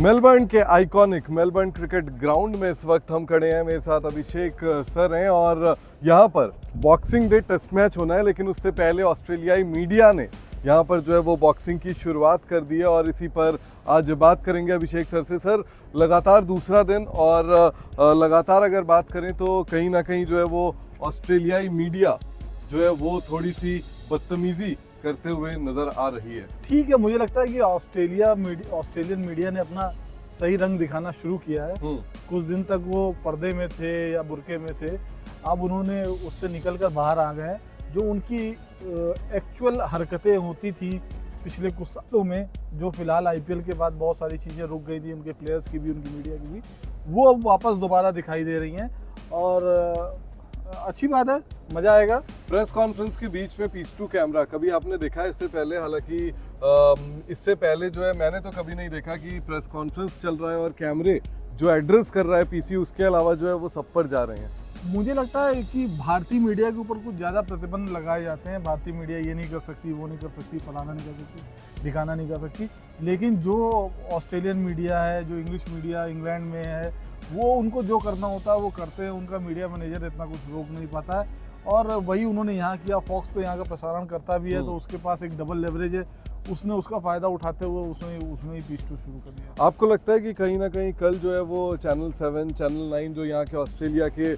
Melbourne के iconic Melbourne cricket ground में इस वक्त हम खड़े हैं। मेरे साथ अभिषेक सर हैं और यहाँ पर बॉक्सिंग डे टेस्ट मैच होना है, लेकिन उससे पहले ऑस्ट्रेलियाई मीडिया ने यहाँ पर जो है वो बॉक्सिंग की शुरुआत कर दी है और इसी पर आज बात करेंगे अभिषेक सर से। सर, लगातार दूसरा दिन और लगातार अगर बात करें तो कहीं ना कहीं जो है वो ऑस्ट्रेलियाई मीडिया जो है वो थोड़ी सी बदतमीजी करते हुए नजर आ रही है। ठीक है, मुझे लगता है कि ऑस्ट्रेलियन मीडिया ने अपना सही रंग दिखाना शुरू किया है। कुछ दिन तक वो पर्दे में थे या बुर्के में थे, अब उन्होंने उससे निकलकर बाहर आ गए। जो उनकी एक्चुअल हरकतें होती थी पिछले कुछ सालों में, जो फिलहाल आईपीएल के बाद बहुत सारी चीज़ें रुक गई थी, उनके प्लेयर्स की भी उनकी मीडिया की भी, वो अब वापस दोबारा दिखाई दे रही हैं और अच्छी बात है, मजा आएगा। प्रेस कॉन्फ्रेंस के बीच में पीस टू कैमरा कभी आपने देखा है इससे पहले? हालांकि इससे पहले जो है मैंने तो कभी नहीं देखा कि प्रेस कॉन्फ्रेंस चल रहा है और कैमरे जो एड्रेस कर रहा है पीसी, उसके अलावा जो है वो सब पर जा रहे हैं। मुझे लगता है कि भारतीय मीडिया के ऊपर कुछ ज़्यादा प्रतिबंध लगाए जाते हैं। भारतीय मीडिया ये नहीं कर सकती, वो नहीं कर सकती, फलाना नहीं कर सकती, दिखाना नहीं कर सकती। लेकिन जो ऑस्ट्रेलियन मीडिया है, जो इंग्लिश मीडिया इंग्लैंड में है, वो उनको जो करना होता है वो करते हैं। उनका मीडिया मैनेजर इतना कुछ रोक नहीं पाता है और वही उन्होंने यहाँ किया। फॉक्स तो यहाँ का प्रसारण करता भी है, तो उसके पास एक डबल लेवरेज है। उसने उसका फ़ायदा उठाते हुए उसने ही पीस टू शुरू कर दिया। आपको लगता है कि कहीं ना कहीं कल जो है वो चैनल 7, चैनल 9 जो यहाँ के ऑस्ट्रेलिया के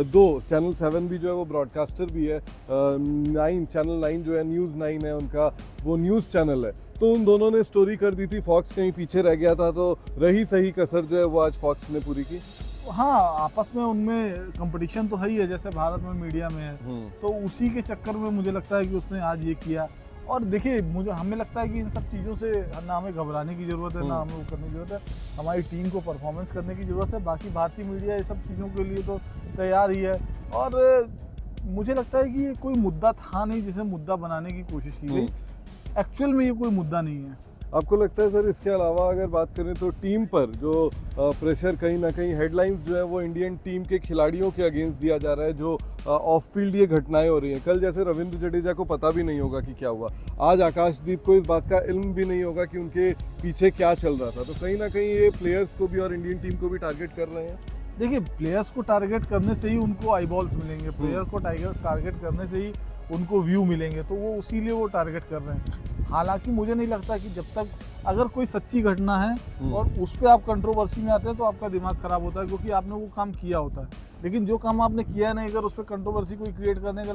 दो चैनल 7 भी जो है वो ब्रॉडकास्टर भी है, चैनल 9 जो है न्यूज़ 9 है उनका, वो न्यूज़ चैनल है, तो उन दोनों ने स्टोरी कर दी थी। फॉक्स कहीं पीछे रह गया था, तो रही सही कसर जो है वो आज फॉक्स ने पूरी की। हाँ, आपस में उनमें कंपटीशन तो है ही है, जैसे भारत में मीडिया में है, तो उसी के चक्कर में मुझे लगता है कि उसने आज ये किया। और देखिए, हमें लगता है कि इन सब चीज़ों से ना हमें घबराने की ज़रूरत है, ना हमें वो करने की ज़रूरत है। हमारी टीम को परफॉर्मेंस करने की ज़रूरत है। बाकी भारतीय मीडिया ये सब चीज़ों के लिए तो तैयार ही है और मुझे लगता है कि ये कोई मुद्दा था नहीं जिसे मुद्दा बनाने की कोशिश की गई। एक्चुअल में ये कोई मुद्दा नहीं है। आपको लगता है सर, इसके अलावा अगर बात करें तो टीम पर जो प्रेशर कहीं ना कहीं हेडलाइंस जो है वो इंडियन टीम के खिलाड़ियों के अगेंस्ट दिया जा रहा है, जो ऑफ फील्ड ये घटनाएं हो रही हैं। कल जैसे रविंद्र जडेजा को पता भी नहीं होगा कि क्या हुआ, आज आकाशदीप को इस बात का इल्म भी नहीं होगा कि उनके पीछे क्या चल रहा था, तो कहीं ना कहीं ये प्लेयर्स को भी और इंडियन टीम को भी टारगेट कर रहे हैं। देखिए, प्लेयर्स को टारगेट करने से ही उनको आईबॉल्स मिलेंगे, प्लेयर को टारगेट करने से ही उनको व्यू मिलेंगे, तो वो उसीलिए वो टारगेट कर रहे हैं। हालांकि मुझे नहीं लगता कि जब तक अगर कोई सच्ची घटना है और उस पर आप कंट्रोवर्सी में आते हैं तो आपका दिमाग खराब होता है, क्योंकि आपने वो काम किया होता है। लेकिन जो काम आपने किया नहीं, अगर उस पर कंट्रोवर्सी कोई क्रिएट करने का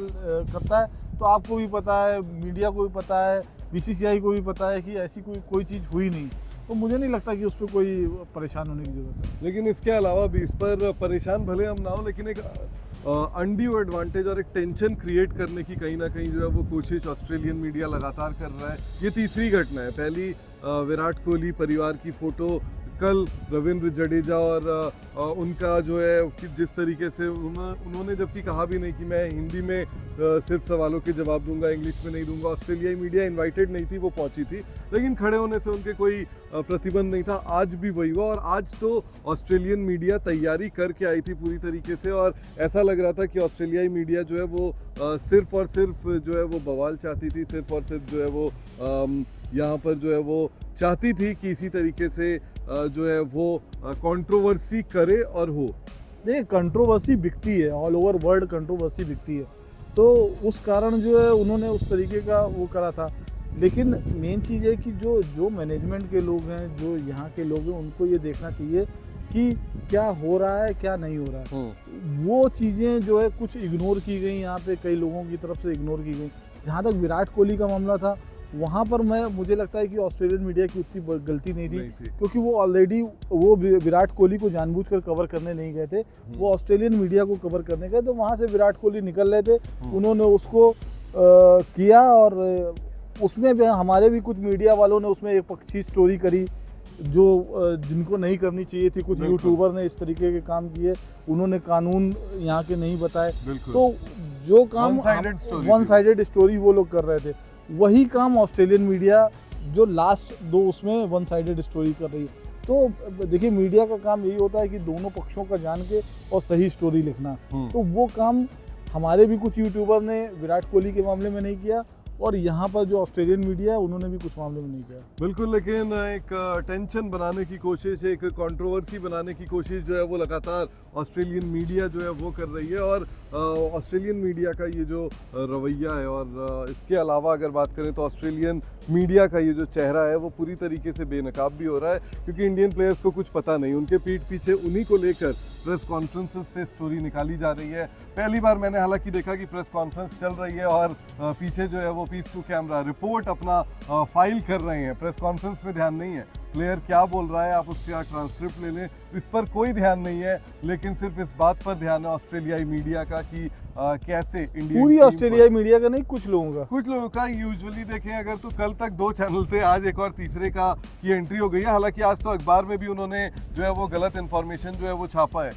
करता है, तो आपको भी पता है, मीडिया को भी पता है, बीसीसीआई को भी पता है कि ऐसी कोई चीज़ हुई नहीं, तो मुझे नहीं लगता कि उस पर कोई परेशान होने की ज़रूरत है। लेकिन इसके अलावा भी इस पर परेशान भले हम ना हो, लेकिन एक अनड्यू एडवांटेज और एक टेंशन क्रिएट करने की कहीं ना कहीं जो है वो कोशिश ऑस्ट्रेलियन मीडिया लगातार कर रहा है। ये तीसरी घटना है। पहली विराट कोहली परिवार की फ़ोटो, कल रविंद्र जडेजा और उनका जो है कि जिस तरीके से उन्होंने जबकि कहा भी नहीं कि मैं हिंदी में सिर्फ सवालों के जवाब दूंगा, इंग्लिश में नहीं दूंगा। ऑस्ट्रेलियाई मीडिया इनवाइटेड नहीं थी, वो पहुंची थी, लेकिन खड़े होने से उनके कोई प्रतिबंध नहीं था। आज भी वही हुआ और आज तो ऑस्ट्रेलियन मीडिया तैयारी करके आई थी पूरी तरीके से और ऐसा लग रहा था कि ऑस्ट्रेलियाई मीडिया जो है वो सिर्फ और सिर्फ जो है वो बवाल चाहती थी, सिर्फ और सिर्फ जो है वो यहाँ पर जो है वो चाहती थी कि इसी तरीके से जो है वो कंट्रोवर्सी करे और हो। देखिए, कंट्रोवर्सी बिकती है, ऑल ओवर वर्ल्ड कंट्रोवर्सी बिकती है, तो उस कारण जो है उन्होंने उस तरीके का वो करा था। लेकिन मेन चीज़ है कि जो मैनेजमेंट के लोग हैं, जो यहाँ के लोग हैं, उनको ये देखना चाहिए कि क्या हो रहा है, क्या नहीं हो रहा है। वो चीज़ें जो है कुछ इग्नोर की गई, यहाँ पे कई लोगों की तरफ से इग्नोर की गई। जहाँ तक विराट कोहली का मामला था, वहाँ पर मुझे लगता है कि ऑस्ट्रेलियन मीडिया की उतनी गलती नहीं थी, क्योंकि वो ऑलरेडी वो विराट कोहली को जानबूझकर कवर करने नहीं गए थे, वो ऑस्ट्रेलियन मीडिया को कवर करने गए। तो वहाँ से विराट कोहली निकल रहे थे, उन्होंने उसको किया और उसमें भी हमारे भी कुछ मीडिया वालों ने उसमें एक पक्षी स्टोरी करी जो जिनको नहीं करनी चाहिए थी। कुछ यूट्यूबर ने इस तरीके के काम किए, उन्होंने कानून यहाँ के नहीं बताए, तो जो काम वन साइडेड स्टोरी वो लोग कर रहे थे, वही काम ऑस्ट्रेलियन मीडिया जो लास्ट दो उसमें वन साइडेड स्टोरी कर रही है। तो देखिए, मीडिया का काम यही होता है कि दोनों पक्षों का जान के और सही स्टोरी लिखना। तो वो काम हमारे भी कुछ यूट्यूबर ने विराट कोहली के मामले में नहीं किया और यहाँ पर जो ऑस्ट्रेलियन मीडिया है उन्होंने भी कुछ मामले में नहीं किया। बिल्कुल, लेकिन एक टेंशन बनाने की कोशिश, एक कंट्रोवर्सी बनाने की कोशिश जो है वो लगातार ऑस्ट्रेलियन मीडिया जो है वो कर रही है। और ऑस्ट्रेलियन मीडिया का ये जो रवैया है, और इसके अलावा अगर बात करें तो ऑस्ट्रेलियन मीडिया का ये जो चेहरा है वो पूरी तरीके से बेनकाब भी हो रहा है, क्योंकि इंडियन प्लेयर्स को कुछ पता नहीं, उनके पीठ पीछे उन्हीं को लेकर प्रेस कॉन्फ्रेंसेस से स्टोरी निकाली जा रही है। पहली बार मैंने हालांकि देखा कि प्रेस कॉन्फ्रेंस चल रही है और पीछे जो है वो पीस टू कैमरा रिपोर्ट अपना फाइल कर रहे हैं, प्रेस कॉन्फ्रेंस में ध्यान नहीं है, प्लेयर क्या बोल रहा है आप उसका ट्रांसक्रिप्ट ले लें, इस पर कोई ध्यान नहीं है। लेकिन सिर्फ इस बात पर ध्यान है ऑस्ट्रेलियाई मीडिया का कि कैसे इंडिया, पूरी ऑस्ट्रेलियाई मीडिया का नहीं, कुछ लोगों का यूजुअली देखें अगर तो कल तक 2 चैनल थे, आज एक और तीसरे का की एंट्री हो गई है। हालांकि आज तो अखबार में भी उन्होंने जो है वो गलत इन्फॉर्मेशन जो है वो छापा है।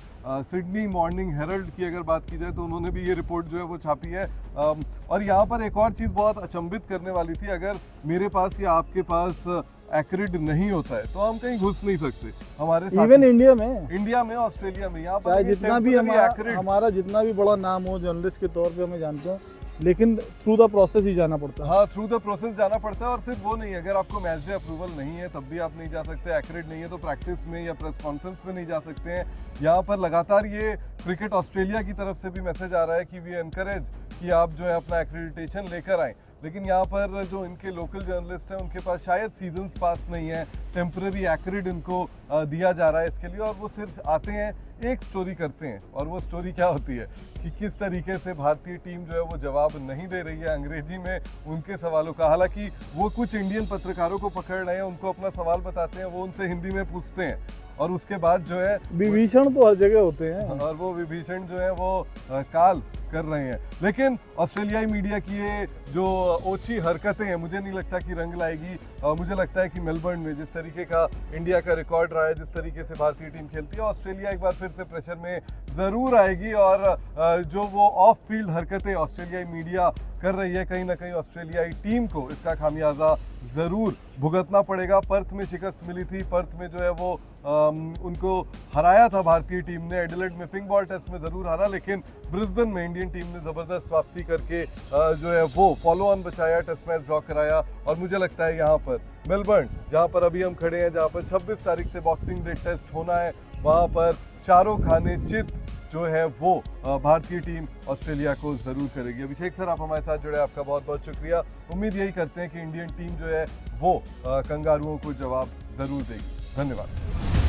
सिडनी मॉर्निंग हेरल्ड की अगर बात की जाए तो उन्होंने भी ये रिपोर्ट जो है वो छापी है। और यहाँ पर एक और चीज़ बहुत अचंभित करने वाली थी, अगर मेरे पास या आपके पास एक्रिड नहीं होता है तो हम कहीं घुस नहीं सकते। हमारे इवन इंडिया में ऑस्ट्रेलिया में यहाँ पर चाहे जितना भी हमारा जितना भी बड़ा नाम हो जर्नलिस्ट के तौर पे हमें जानते हो, लेकिन थ्रू द प्रोसेस ही जाना पड़ता है। हाँ, थ्रू द प्रोसेस जाना पड़ता है। और सिर्फ वो नहीं, अगर आपको मैच डे अप्रूवल नहीं है तब भी आप नहीं जा सकते, एक्रेड नहीं है तो प्रैक्टिस में या प्रेस कॉन्फ्रेंस में नहीं जा सकते हैं। यहाँ पर लगातार ये क्रिकेट ऑस्ट्रेलिया की तरफ से भी मैसेज आ रहा है कि वी एनकरेज कि आप जो है अपना एक्रेडिटेशन लेकर आएँ। लेकिन यहाँ पर जो इनके लोकल जर्नलिस्ट हैं उनके पास शायद सीजन्स पास नहीं है, टेम्पररी एक्रिड इनको दिया जा रहा है इसके लिए, और वो सिर्फ आते हैं एक स्टोरी करते हैं। और वो स्टोरी क्या होती है कि किस तरीके से भारतीय टीम जो है वो जवाब नहीं दे रही है अंग्रेजी में उनके सवालों का। हालांकि वो कुछ इंडियन पत्रकारों को पकड़ रहे हैं, उनको अपना सवाल बताते हैं, वो उनसे हिंदी में पूछते हैं और उसके बाद जो है विभीषण तो हर जगह होते हैं और वो विभीषण जो है वो काल कर रहे हैं। लेकिन ऑस्ट्रेलियाई मीडिया की ये जो ओछी हरकतें हैं मुझे नहीं लगता कि रंग लाएगी। मुझे लगता है कि मेलबर्न में जिस तरीके का इंडिया का रिकॉर्ड रहा है, जिस तरीके से भारतीय टीम खेलती है, ऑस्ट्रेलिया एक बार फिर से प्रेशर में ज़रूर आएगी। और जो वो ऑफ फील्ड हरकतें ऑस्ट्रेलियाई मीडिया कर रही है, कहीं ना कहीं ऑस्ट्रेलियाई टीम को इसका खामियाजा ज़रूर भुगतना पड़ेगा। पर्थ में शिकस्त मिली थी, पर्थ में जो है वो उनको हराया था भारतीय टीम ने, एडिलेड में पिंक बॉल टेस्ट में ज़रूर हारा, लेकिन ब्रिस्बेन में इंडियन टीम ने ज़बरदस्त वापसी करके जो है वो फॉलो ऑन बचाया, टेस्ट मैच ड्रॉ कराया। और मुझे लगता है यहाँ पर मेलबर्न, जहाँ पर अभी हम खड़े हैं, जहाँ पर 26 तारीख से बॉक्सिंग डे टेस्ट होना है, वहाँ पर चारों खाने चित जो है वो भारतीय टीम ऑस्ट्रेलिया को ज़रूर करेगी। अभिषेक सर, आप हमारे साथ जुड़े, आपका बहुत बहुत शुक्रिया। उम्मीद यही करते हैं कि इंडियन टीम जो है वो कंगारुओं को जवाब ज़रूर देगी। धन्यवाद।